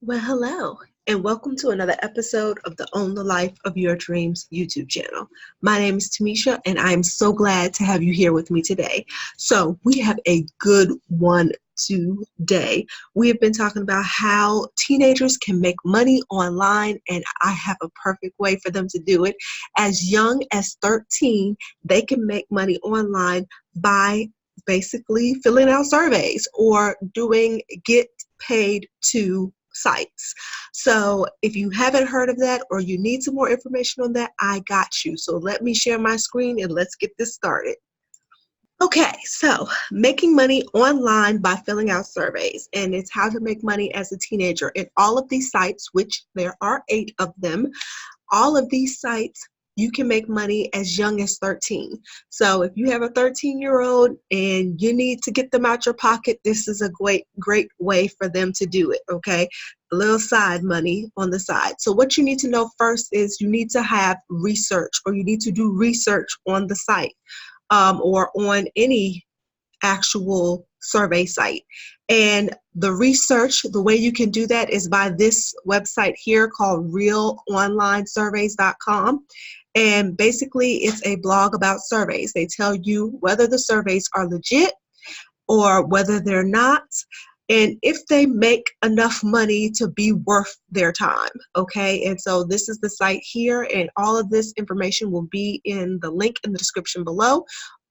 Well, hello, and welcome to another episode of the Own the Life of Your Dreams YouTube channel. My name is Tamisha, and I am so glad to have you here with me today. So, we have a good one today. We have been talking about how teenagers can make money online, and I have a perfect way for them to do it. As young as 13, they can make money online by basically filling out surveys or doing get paid to sites. So if you haven't heard of that or you need some more information on that, I got you. So let me share my screen and let's get this started. Okay, so making money online by filling out surveys, and it's how to make money as a teenager. And all of these sites, which there are 8 of them, all of these sites, you can make money as young as 13. So if you have a 13-year-old and you need to get them out your pocket, this is a great way for them to do it, okay? A little side money on the side. So what you need to know first is you need to have research, or you need to do research on the site or on any actual survey site. And the research, the way you can do that is by this website here called realonlinesurveys.com. And basically it's a blog about surveys. They tell you whether the surveys are legit or whether they're not, and if they make enough money to be worth their time, okay? And so this is the site here, and all of this information will be in the link in the description below,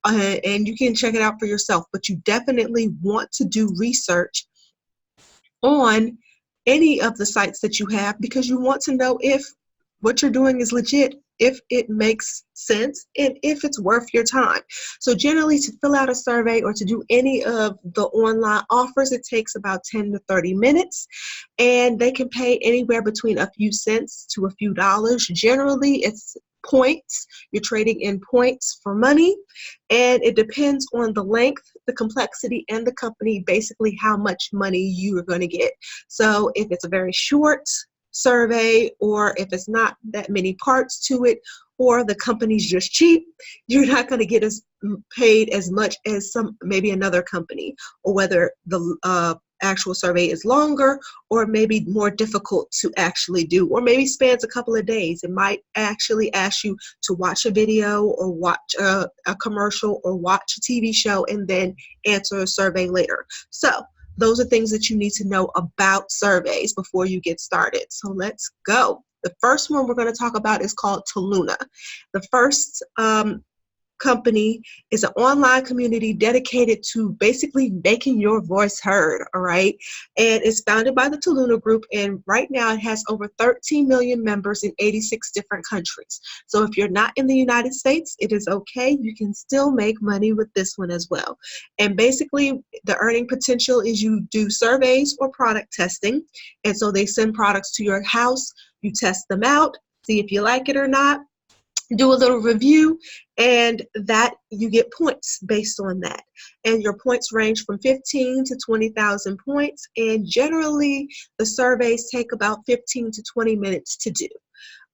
and you can check it out for yourself. But you definitely want to do research on any of the sites that you have, because you want to know if what you're doing is legit, if it makes sense, and if it's worth your time. So generally, to fill out a survey or to do any of the online offers, it takes about 10 to 30 minutes, and they can pay anywhere between a few cents to a few dollars. Generally, it's points. You're trading in points for money, and it depends on the length, the complexity, and the company, basically how much money you are going to get. So if it's a very short survey, or if it's not that many parts to it, or the company's just cheap, you're not going to get as paid as much as maybe another company, or whether the actual survey is longer or maybe more difficult to actually do, or maybe spans a couple of days. It might actually ask you to watch a video or watch a commercial or watch a TV show and then answer a survey later. So those are things that you need to know about surveys before you get started. So let's go. The first one we're going to talk about is called Toluna. The first company is an online community dedicated to basically making your voice heard, all right? And it's founded by the Toluna Group, and right now it has over 13 million members in 86 different countries. So if you're not in the United States, it is okay. You can still make money with this one as well. And basically, the earning potential is you do surveys or product testing, and so they send products to your house, you test them out, see if you like it or not, do a little review, and that you get points based on that. And your points range from 15 to 20,000 points, and generally the surveys take about 15 to 20 minutes to do.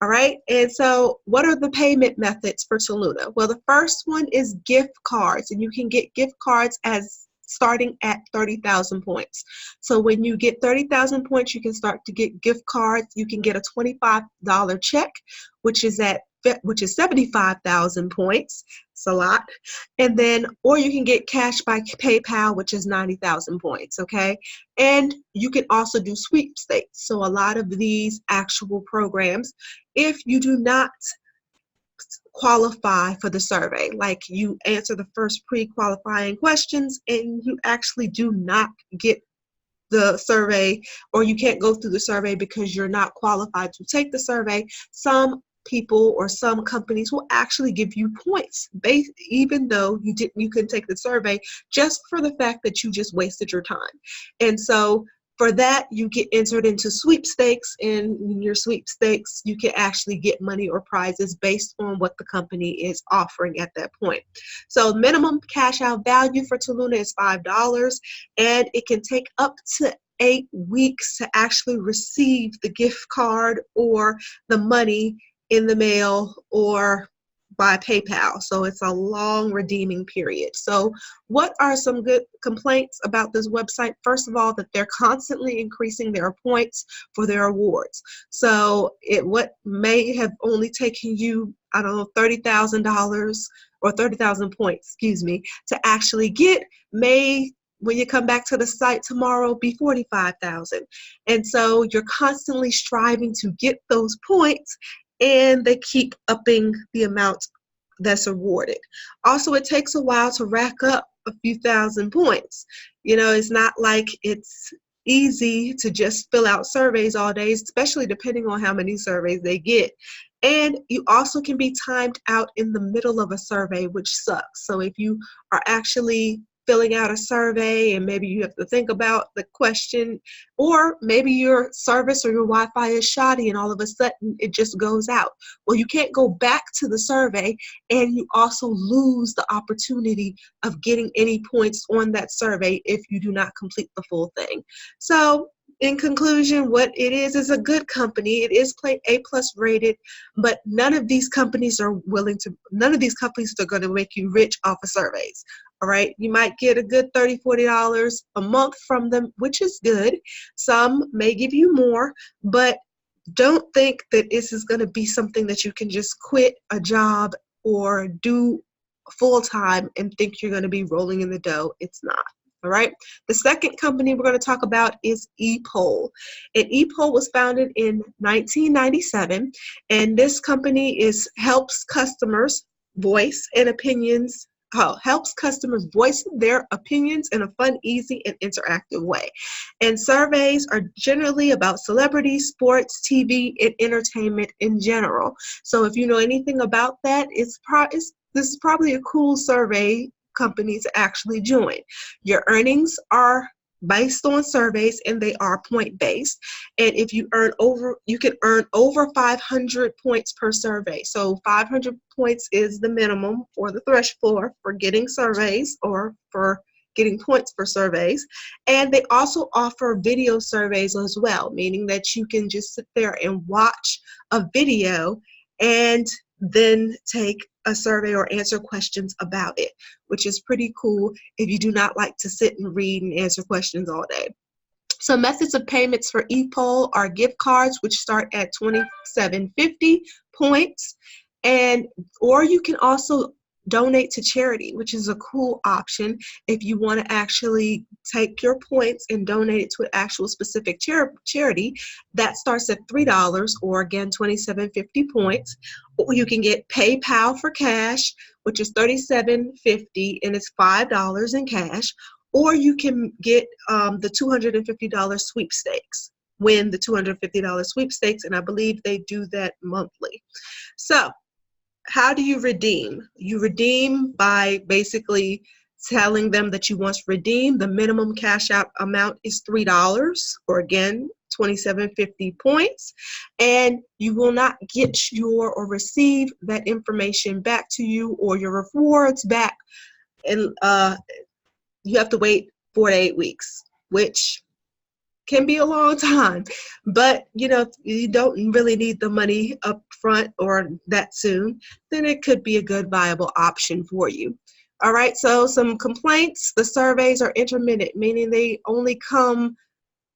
All right, and so what are the payment methods for Toluna? Well, the first one is gift cards, and you can get gift cards as starting at 30,000 points. So when you get 30,000 points, you can start to get gift cards. You can get a $25 check, which is 75,000 points. It's a lot. And then, or you can get cash by PayPal, which is 90,000 points, okay? And you can also do sweepstakes. So a lot of these actual programs, if you do not qualify for the survey, like you answer the first pre-qualifying questions and you actually do not get the survey, or you can't go through the survey because you're not qualified to take the survey, some people or some companies will actually give you points even though you couldn't take the survey, just for the fact that you just wasted your time. And so for that, you get entered into sweepstakes, and in your sweepstakes, you can actually get money or prizes based on what the company is offering at that point. So minimum cash out value for Toluna is $5, and it can take up to 8 weeks to actually receive the gift card or the money in the mail, or by PayPal. So it's a long redeeming period. So what are some good complaints about this website? First of all, that they're constantly increasing their points for their awards. So what may have only taken you, I don't know, $30,000 or 30,000 points, excuse me, to actually get may, when you come back to the site tomorrow, be 45,000. And so you're constantly striving to get those points, and they keep upping the amount that's awarded. Also, it takes a while to rack up a few thousand points. You know, it's not like it's easy to just fill out surveys all day, especially depending on how many surveys they get. And you also can be timed out in the middle of a survey, which sucks. So if you are actually filling out a survey and maybe you have to think about the question, or maybe your service or your Wi-Fi is shoddy and all of a sudden it just goes out. Well, you can't go back to the survey, and you also lose the opportunity of getting any points on that survey if you do not complete the full thing. So in conclusion, what it is a good company. It is A+ rated, but none of these companies are going to make you rich off of surveys. All right, you might get a good $30, $40 a month from them, which is good. Some may give you more, but don't think that this is going to be something that you can just quit a job or do full time and think you're going to be rolling in the dough. It's not. All right. The second company we're going to talk about is ePoll. And ePoll was founded in 1997, and this company helps customers voice their opinions in a fun, easy, and interactive way. And surveys are generally about celebrities, sports, TV, and entertainment in general. So if you know anything about that, this is probably a cool survey company to actually join. Your earnings are based on surveys, and they are point based. And if you can earn over 500 points per survey. So 500 points is the minimum or the threshold for getting surveys or for getting points for surveys. And they also offer video surveys as well, meaning that you can just sit there and watch a video and then take a survey or answer questions about it, which is pretty cool if you do not like to sit and read and answer questions all day. So methods of payments for ePoll are gift cards, which start at $27.50 points, or you can also donate to charity, which is a cool option if you want to actually take your points and donate it to an actual specific charity. That starts at $3, or again $27.50 points. Or you can get PayPal for cash, which is $37.50, and it's $5 in cash. Or you can get the $250 sweepstakes. Win the $250 sweepstakes, and I believe they do that monthly. So how do you redeem? You redeem by basically telling them that you want to redeem. The minimum cash out amount is $3, or again, $27.50 points, and you will not get or receive that information back to you or your rewards back, and you have to wait 4 to 8 weeks, which can be a long time. But you don't really need the money up front or that soon, then it could be a good viable option for you. All right, so some complaints. The surveys are intermittent, meaning they only come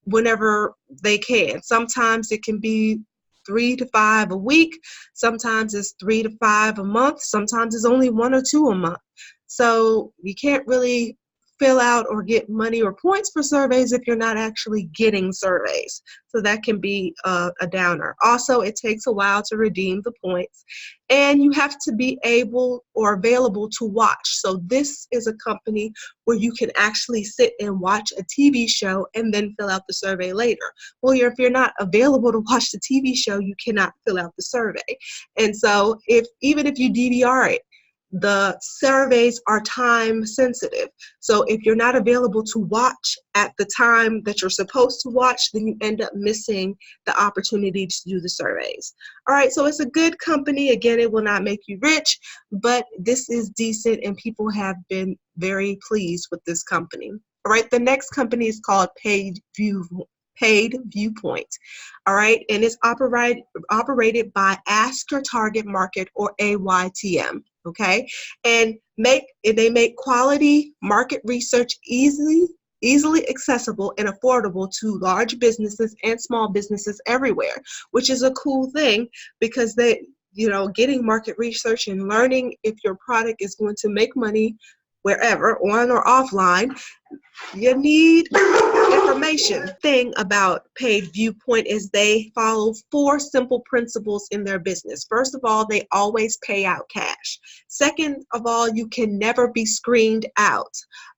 whenever they can. Sometimes it can be 3 to 5 a week. Sometimes it's 3 to 5 a month. Sometimes it's only 1 or 2 a month. So you can't really fill out or get money or points for surveys if you're not actually getting surveys. So that can be a downer. Also, it takes a while to redeem the points, and you have to be able or available to watch. So this is a company where you can actually sit and watch a TV show and then fill out the survey later. Well, if you're not available to watch the TV show, you cannot fill out the survey. And so even if you DVR it, the surveys are time sensitive. So if you're not available to watch at the time that you're supposed to watch, then you end up missing the opportunity to do the surveys. All right, so it's a good company. Again, it will not make you rich, but this is decent, and people have been very pleased with this company. All right, the next company is called Page View. paid viewpoint. All right, and it's operated by Ask Your Target Market, or AYTM. Okay, and they make quality market research easily accessible and affordable to large businesses and small businesses everywhere, which is a cool thing, because getting market research and learning if your product is going to make money wherever, on or offline, you need information. Thing about Paid Viewpoint is they follow 4 simple principles in their business. First of all, they always pay out cash. Second of all, you can never be screened out,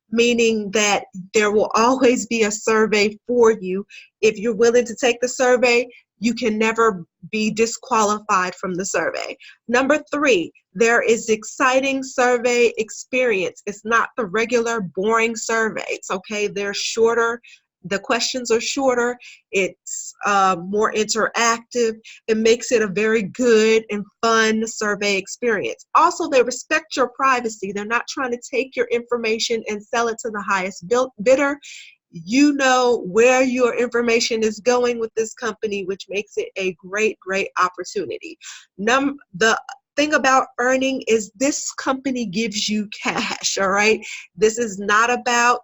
meaning that there will always be a survey for you. If you're willing to take the survey, you can never be disqualified from the survey. Number 3, there is exciting survey experience. It's not the regular boring surveys, okay? They're shorter. The questions are shorter. It's more interactive. It makes it a very good and fun survey experience. Also, they respect your privacy. They're not trying to take your information and sell it to the highest bidder. You know where your information is going with this company, which makes it a great opportunity. The thing about earning is this company gives you cash, all right? This is not about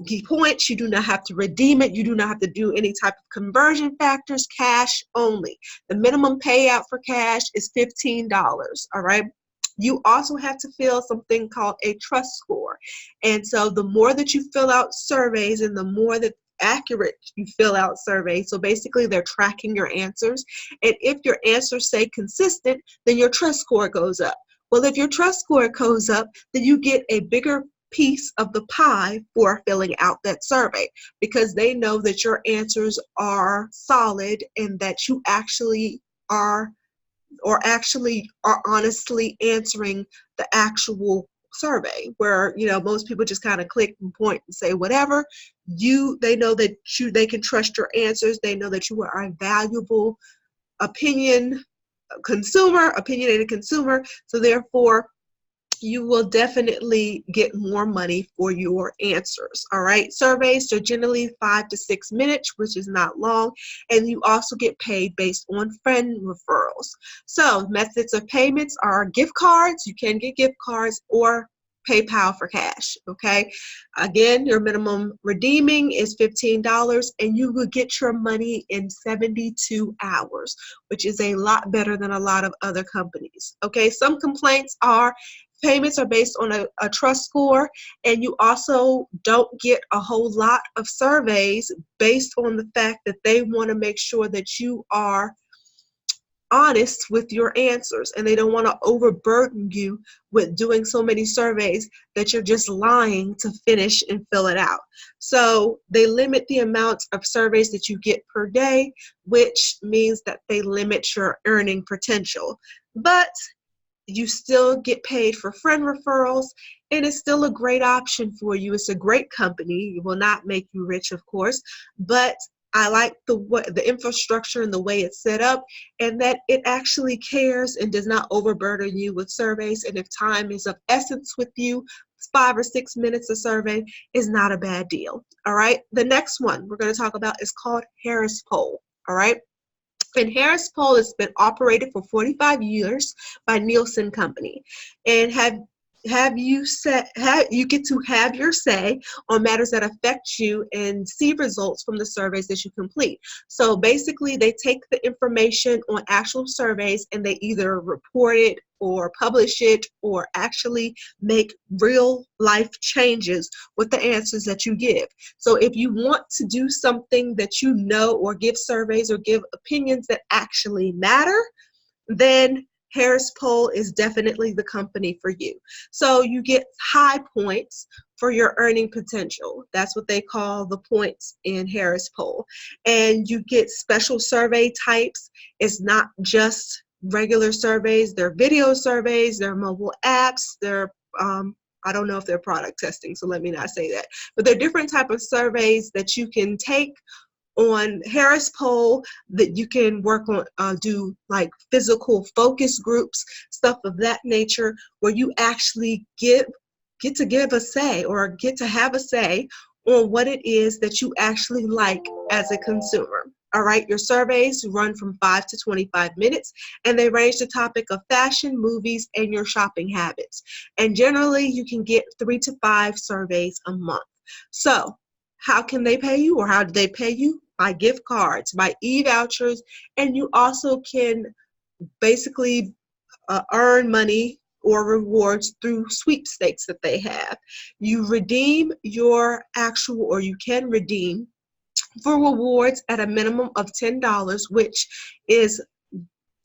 key points. You do not have to redeem it. You do not have to do any type of conversion factors. Cash only. The minimum payout for cash is $15, all right? You also have to fill something called a trust score. And so the more that you fill out surveys and the more that accurate you fill out surveys, so basically they're tracking your answers. And if your answers say consistent, then your trust score goes up. Well, if your trust score goes up, then you get a bigger piece of the pie for filling out that survey, because they know that your answers are solid and that you actually are honestly answering the actual survey, where most people just kind of click and point and say whatever. They know that they can trust your answers. They know that you are a valuable opinionated consumer, so therefore you will definitely get more money for your answers. All right. Surveys are generally 5 to 6 minutes, which is not long. And you also get paid based on friend referrals. So methods of payments are gift cards. You can get gift cards, or PayPal for cash. Okay. Again, your minimum redeeming is $15, and you will get your money in 72 hours, which is a lot better than a lot of other companies. Okay. Some complaints are payments are based on a trust score, and you also don't get a whole lot of surveys based on the fact that they want to make sure that you are honest with your answers, and they don't want to overburden you with doing so many surveys that you're just lying to finish and fill it out. So they limit the amount of surveys that you get per day, which means that they limit your earning potential. But you still get paid for friend referrals, and it's still a great option for you. It's a great company. It will not make you rich, of course, but I like the infrastructure and the way it's set up, and that it actually cares and does not overburden you with surveys. And if time is of essence with you, 5 or 6 minutes a survey is not a bad deal. All right. The next one we're going to talk about is called Harris Poll. All right. And Harris Poll has been operated for 45 years by Nielsen Company, and you get to have your say on matters that affect you and see results from the surveys that you complete. So basically, they take the information on actual surveys and they either report it or publish it, or actually make real life changes with the answers that you give. So if you want to do something that or give surveys or give opinions that actually matter, then Harris Poll is definitely the company for you. So you get high points for your earning potential. That's what they call the points in Harris Poll. And you get special survey types. It's not just regular surveys. They're video surveys, they're mobile apps, they're I don't know if they're product testing, so let me not say that. But there are different type of surveys that you can take on Harris Poll, that you can work on, do like physical focus groups, stuff of that nature, where you actually get to give a say, or get to have a say on what it is that you actually like as a consumer. All right, your surveys run from 5 to 25 minutes, and they range the topic of fashion, movies, and your shopping habits. And generally, you can get 3 to 5 surveys a month. So, how can they pay you, or how do they pay you? By gift cards, by e-vouchers, and you also can basically earn money or rewards through sweepstakes that they have. You redeem your actual, or you can redeem for rewards at a minimum of $10, which is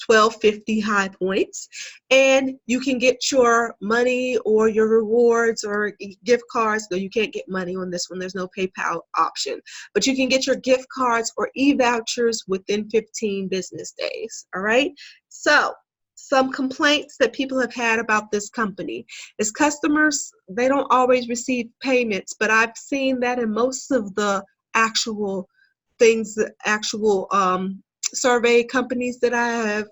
1250 high points, and you can get your money or your rewards or gift cards. No, you can't get money on this one, there's no PayPal option, but you can get your gift cards or e-vouchers within 15 business days. All right, so some complaints that people have had about this company is customers, they don't always receive payments, but I've seen that in most of the actual things, the actual survey companies that I have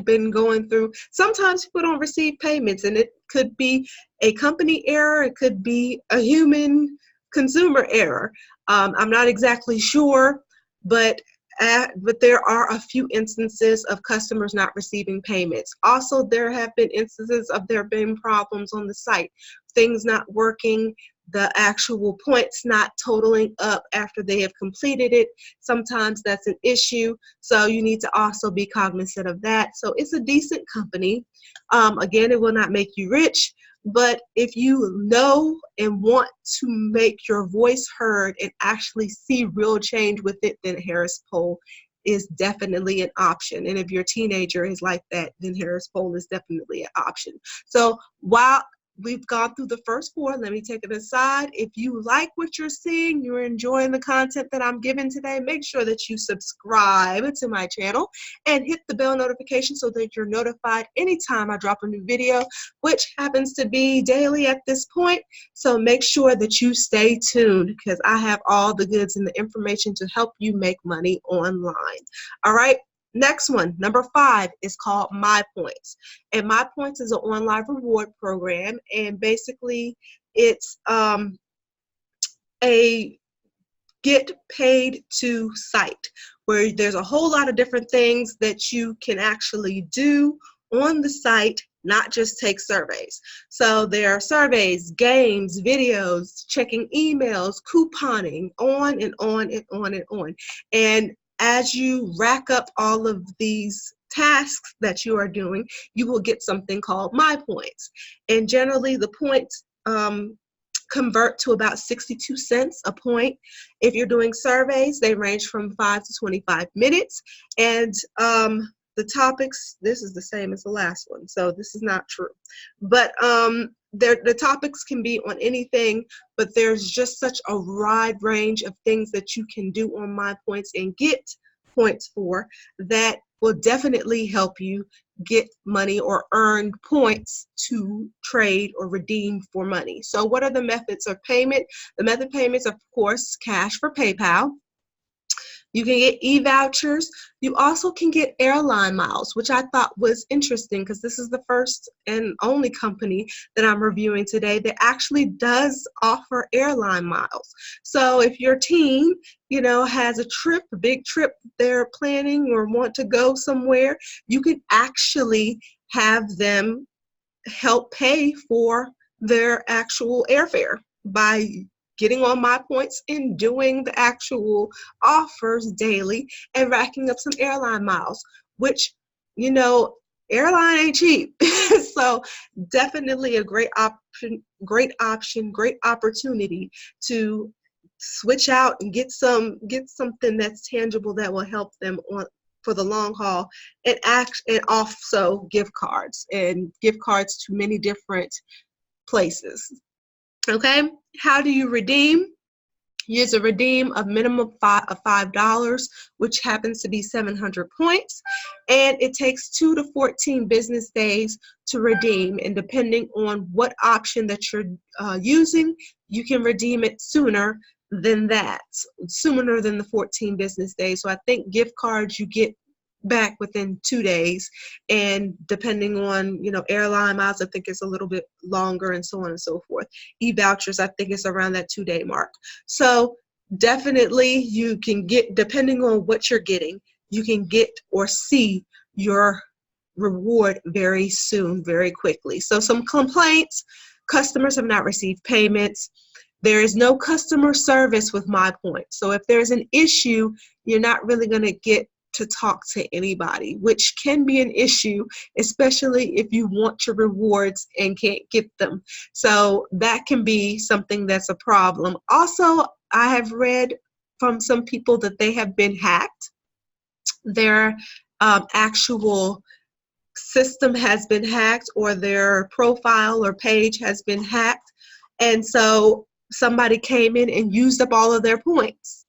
been going through. Sometimes people don't receive payments, and it could be a company error, it could be a human consumer error. I'm not exactly sure, but there are a few instances of customers not receiving payments. Also, there have been instances of there being problems on the site, things not working, the actual points not totaling up after they have completed it. Sometimes that's an issue, so you need to also be cognizant of that. So it's a decent company. Again, it will not make you rich, but if you know and want to make your voice heard and actually see real change with it, then Harris Poll is definitely an option. And if your teenager is like that, then Harris Poll is definitely an option. So while we've gone through the first 4, let me take it aside. If you like what you're seeing, you're enjoying the content that I'm giving today, make sure that you subscribe to my channel and hit the bell notification so that you're notified anytime I drop a new video, which happens to be daily at this point. So make sure that you stay tuned, because I have all the goods and the information to help you make money online. All right. Next one, number 5, is called My Points. And My Points is an online reward program. And basically, it's a get paid to site where there's a whole lot of different things that you can actually do on the site, not just take surveys. So there are surveys, games, videos, checking emails, couponing, on and on and on and on. And as you rack up all of these tasks that you are doing, you will get something called My Points. And generally the points convert to about 62 cents a point. If you're doing surveys, they range from 5 to 25 minutes. And the topics, this is the same as the last one, so this is not true. But the topics can be on anything, but there's just such a wide range of things that you can do on My Points and get points for that will definitely help you get money or earn points to trade or redeem for money. So what are the methods of payment? The method payments, of course, cash for PayPal. You can get e-vouchers. You also can get airline miles, which I thought was interesting because this is the first and only company that I'm reviewing today that actually does offer airline miles. So if your team, has a trip, a big trip they're planning or want to go somewhere, you can actually have them help pay for their actual airfare by getting on My Points and doing the actual offers daily and racking up some airline miles, which, airline ain't cheap. So definitely a great option, great opportunity to switch out and get something that's tangible that will help them on for the long haul, and also gift cards to many different places. Okay, how do you redeem? Use a redeem of minimum of $5, which happens to be 700 points, and it takes 2 to 14 business days to redeem. And depending on what option that you're using, you can redeem it sooner than the 14 business days. So I think gift cards you get back within 2 days. And depending on, airline miles, I think it's a little bit longer, and so on and so forth. E-vouchers, I think it's around that 2-day mark. So definitely you can get, depending on what you're getting, you can get or see your reward very soon, very quickly. So some complaints: customers have not received payments. There is no customer service with MyPoints. So if there's an issue, you're not really going to get to talk to anybody, which can be an issue, especially if you want your rewards and can't get them. So that can be something that's a problem. Also, I have read from some people that they have been hacked. Their actual system has been hacked, or their profile or page has been hacked. And so somebody came in and used up all of their points.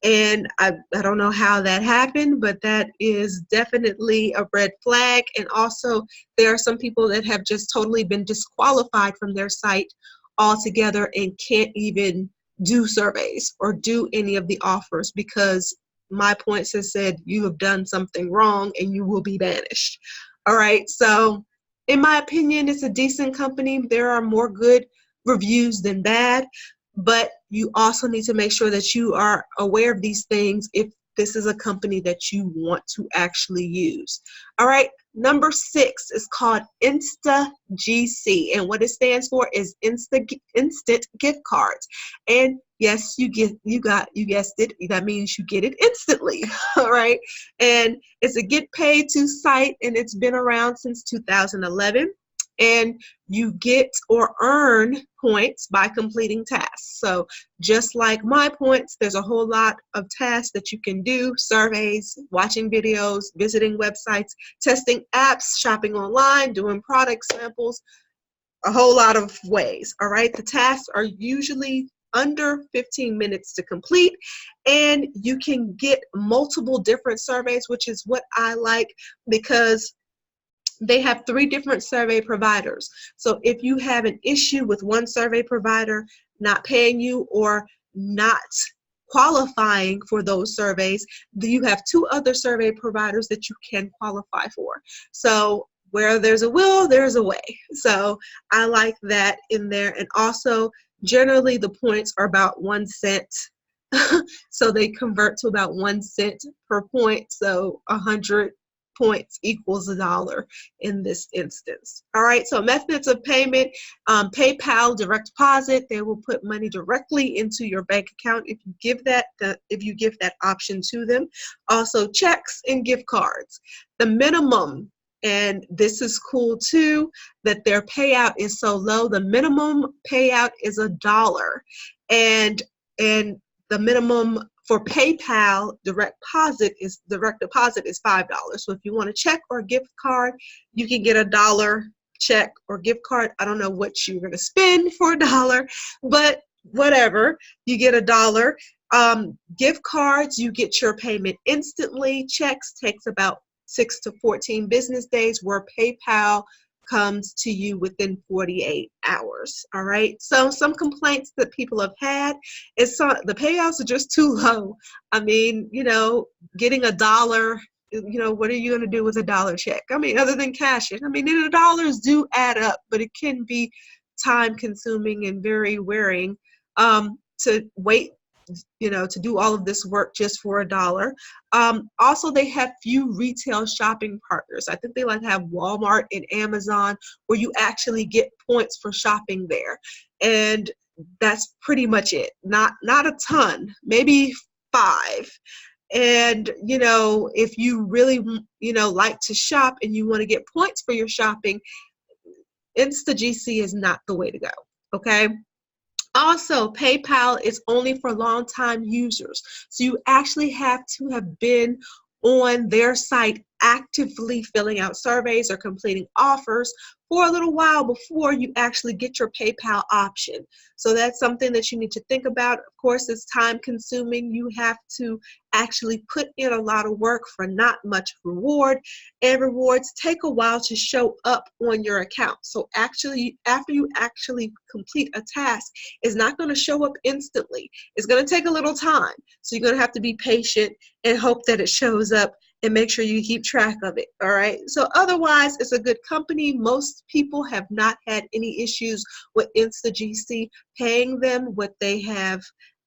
And I don't know how that happened, but that is definitely a red flag. And also, there are some people that have just totally been disqualified from their site altogether and can't even do surveys or do any of the offers because MyPoints has said you have done something wrong and you will be banished. All right, so in my opinion, it's a decent company. There are more good reviews than bad, but you also need to make sure that you are aware of these things if this is a company that you want to actually use. All right, number 6 is called InstaGC, and what it stands for is instant gift cards. And yes, you guessed it. That means you get it instantly. All right, and it's a get paid to site, and it's been around since 2011. And you get or earn points by completing tasks. So just like MyPoints, there's a whole lot of tasks that you can do: surveys, watching videos, visiting websites, testing apps, shopping online, doing product samples, a whole lot of ways. All right, the tasks are usually under 15 minutes to complete, and you can get multiple different surveys, which is what I like, because they have 3 different survey providers. So if you have an issue with one survey provider not paying you or not qualifying for those surveys, you have 2 other survey providers that you can qualify for. So where there's a will, there's a way. So I like that in there. And also, generally the points are about 1 cent. So they convert to about 1 cent per point. So 100 points equals $1 in this instance. All right, so methods of payment: PayPal, direct deposit. They will put money directly into your bank account if you give that option to them. Also, checks and gift cards. The minimum, and this is cool too, that their payout is so low. The minimum payout is $1, and the minimum for PayPal direct deposit is $5. So if you want a check or a gift card, you can get $1 check or gift card. I don't know what you're going to spend for $1, but whatever, you get $1. Gift cards, you get your payment instantly. Checks takes about 6 to 14 business days, where PayPal comes to you within 48 hours. All right, so some complaints that people have had is the payouts are just too low. I mean, getting $1, what are you going to do with $1 check? I mean, other than cash it. I mean, the dollars do add up, but it can be time consuming and very wearing to wait, to do all of this work just for $1. Also, they have few retail shopping partners. I think they like to have Walmart and Amazon, where you actually get points for shopping there. And that's pretty much it. Not a ton, maybe 5. And, if you really, like to shop and you want to get points for your shopping, InstaGC is not the way to go, okay? Also, PayPal is only for long-time users. So you actually have to have been on their site actively filling out surveys or completing offers for a little while before you actually get your PayPal option. So that's something that you need to think about. Of course, it's time consuming. You have to actually put in a lot of work for not much reward, and rewards take a while to show up on your account. So actually, after you actually complete a task, it's not going to show up instantly. It's going to take a little time. So you're going to have to be patient and hope that it shows up and make sure you keep track of it. All right. So otherwise, it's a good company. Most people have not had any issues with InstaGC paying them what they have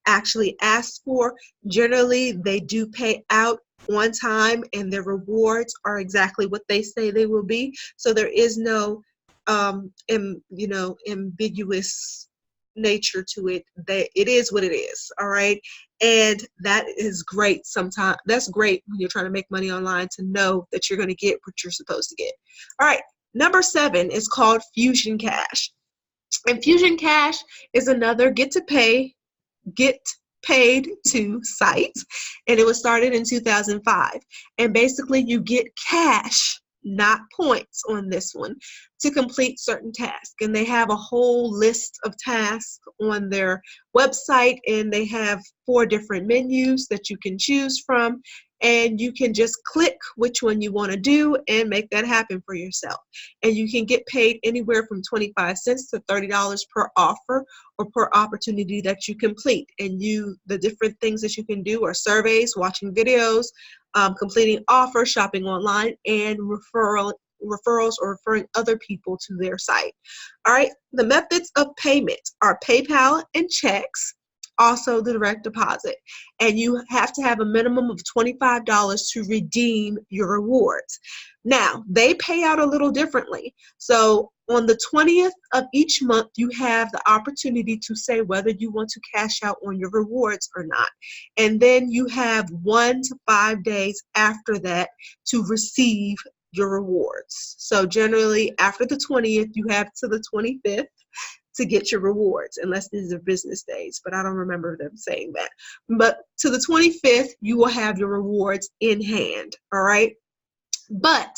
actually asked for. Generally, they do pay out on time, and their rewards are exactly what they say they will be. So there is no ambiguous nature to it. That it is what it is. All right. And that is great. Sometimes that's great when you're trying to make money online, to know that you're going to get what you're supposed to get. All right. Number 7 is called Fusion Cash. And Fusion Cash is another get paid to site, and it was started in 2005. And basically you get cash, not points, on this one to complete certain tasks. And they have a whole list of tasks on their website, and they have 4 different menus that you can choose from, and you can just click which one you want to do and make that happen for yourself. And you can get paid anywhere from 25 cents to $30 per offer or per opportunity that you complete. And the different things that you can do are surveys, watching videos, completing offers, shopping online, and referrals or referring other people to their site. All right, the methods of payment are PayPal and checks, also the direct deposit. And you have to have a minimum of $25 to redeem your rewards. Now, they pay out a little differently. So on the 20th of each month, you have the opportunity to say whether you want to cash out on your rewards or not. And then you have 1 to 5 days after that to receive your rewards. So generally after the 20th, you have to the 25th to get your rewards, unless these are business days, but I don't remember them saying that. But to the 25th, you will have your rewards in hand. All right. But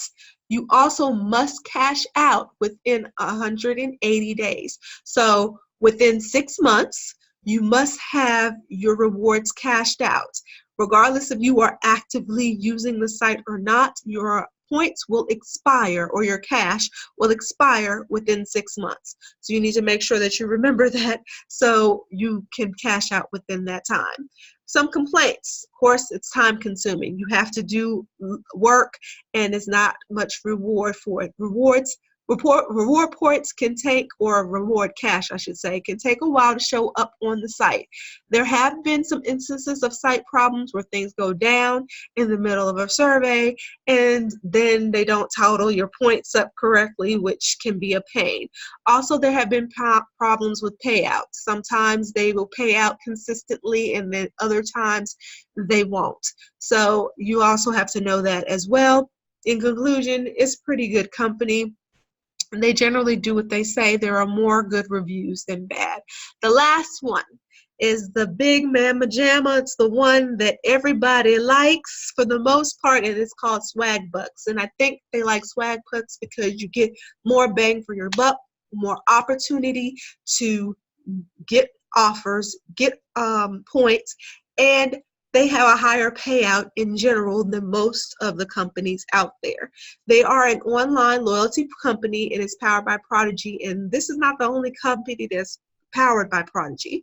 you also must cash out within 180 days. So within 6 months, you must have your rewards cashed out. Regardless if you are actively using the site or not, your points will expire, or your cash will expire within 6 months. So you need to make sure that you remember that, so you can cash out within that time. Some complaints: of course, it's time consuming. You have to do work, and it's not much reward for it. Reward points can take, or reward cash, I should say, can take a while to show up on the site. There have been some instances of site problems where things go down in the middle of a survey, and then they don't total your points up correctly, which can be a pain. Also, there have been problems with payouts. Sometimes they will pay out consistently, and then other times they won't. So you also have to know that as well. In conclusion, it's pretty good company. They generally do what they say. There are more good reviews than bad. The last one is the big mamma jamma. It's the one that everybody likes for the most part, and it's called Swag Bucks. And I think they like Swag Bucks because you get more bang for your buck, more opportunity to get offers, get points, and they have a higher payout in general than most of the companies out there. They are an online loyalty company, and it's powered by Prodigy. And this is not the only company that's powered by Prodigy.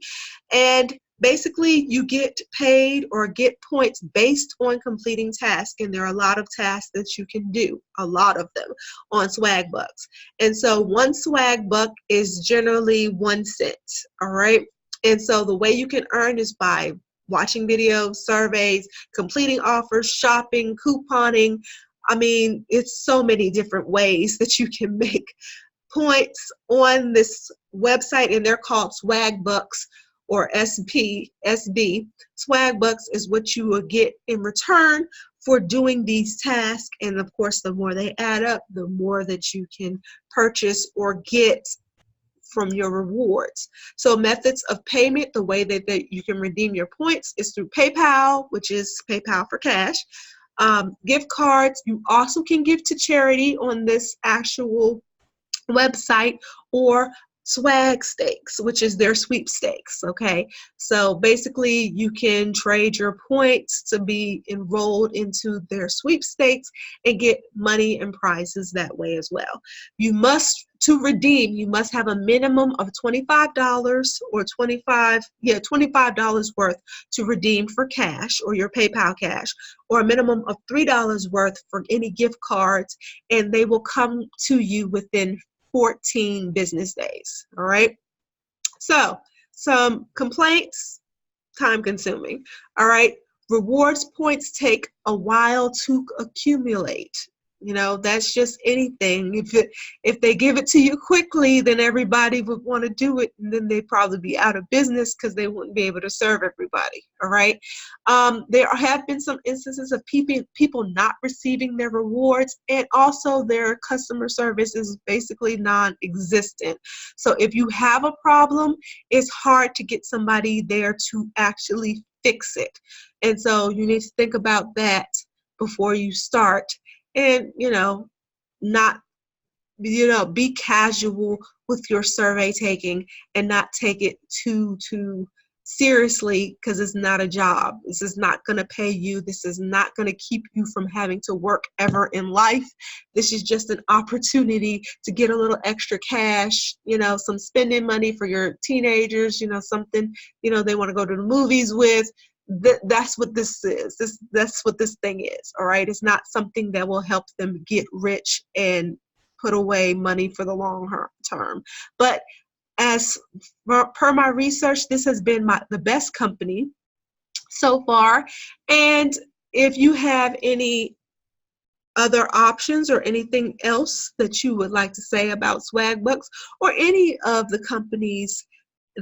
And basically, you get paid or get points based on completing tasks. And there are a lot of tasks that you can do, a lot of them, on Swag Bucks. And so one Swag Buck is generally 1 cent. All right. And so the way you can earn is by watching videos, surveys, completing offers, shopping, couponing. I mean, it's so many different ways that you can make points on this website, and they're called Swag Bucks, or SB. Swag Bucks is what you will get in return for doing these tasks. And of course, the more they add up, the more that you can purchase or get from your rewards. So methods of payment, the way that you can redeem your points is through PayPal, which is PayPal for cash. Gift cards, you also can give to charity on this actual website, or swag stakes, which is their sweepstakes. Okay, so basically you can trade your points to be enrolled into their sweepstakes and get money and prizes that way as well. You must, To redeem, you must have a minimum of $25 or $25 worth to redeem for cash or your PayPal cash, or a minimum of $3 worth for any gift cards, and they will come to you within 14 business days. All right. So, some complaints, time consuming. All right. Rewards points take a while to accumulate. That's just anything. If they give it to you quickly, then everybody would want to do it, and then they'd probably be out of business because they wouldn't be able to serve everybody. All right. There have been some instances of people not receiving their rewards, and also their customer service is basically non-existent. So if you have a problem, it's hard to get somebody there to actually fix it. And so you need to think about that before you start. And, not, be casual with your survey taking, and not take it too seriously, because it's not a job. This is not going to pay you. This is not going to keep you from having to work ever in life. This is just an opportunity to get a little extra cash, some spending money for your teenagers, something, they want to go to the movies with. That's what this is. That's what this thing is. All right. It's not something that will help them get rich and put away money for the long term. But as per my research, this has been the best company so far. And if you have any other options or anything else that you would like to say about Swagbucks or any of the companies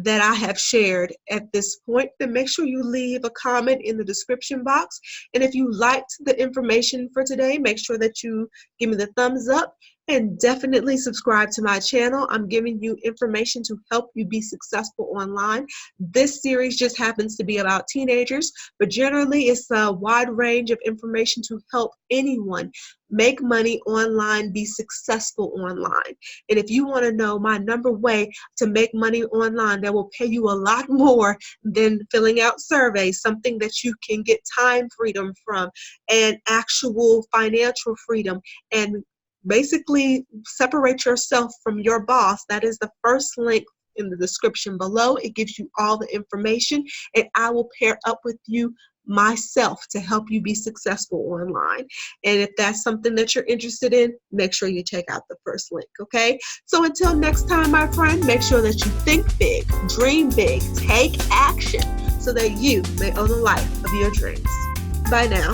that I have shared at this point, then make sure you leave a comment in the description box. And if you liked the information for today, make sure that you give me the thumbs up, and definitely subscribe to my channel. I'm giving you information to help you be successful online. This series just happens to be about teenagers, but generally it's a wide range of information to help anyone make money online, be successful online. And if you want to know my number way to make money online that will pay you a lot more than filling out surveys, something that you can get time freedom from and actual financial freedom, and basically separate yourself from your boss, that is the first link in the description below. It gives you all the information, and I will pair up with you myself to help you be successful online. And if that's something that you're interested in, make sure you check out the first link. Okay, so until next time, my friend, make sure that you think big, dream big, take action so that you may own the life of your dreams. Bye now.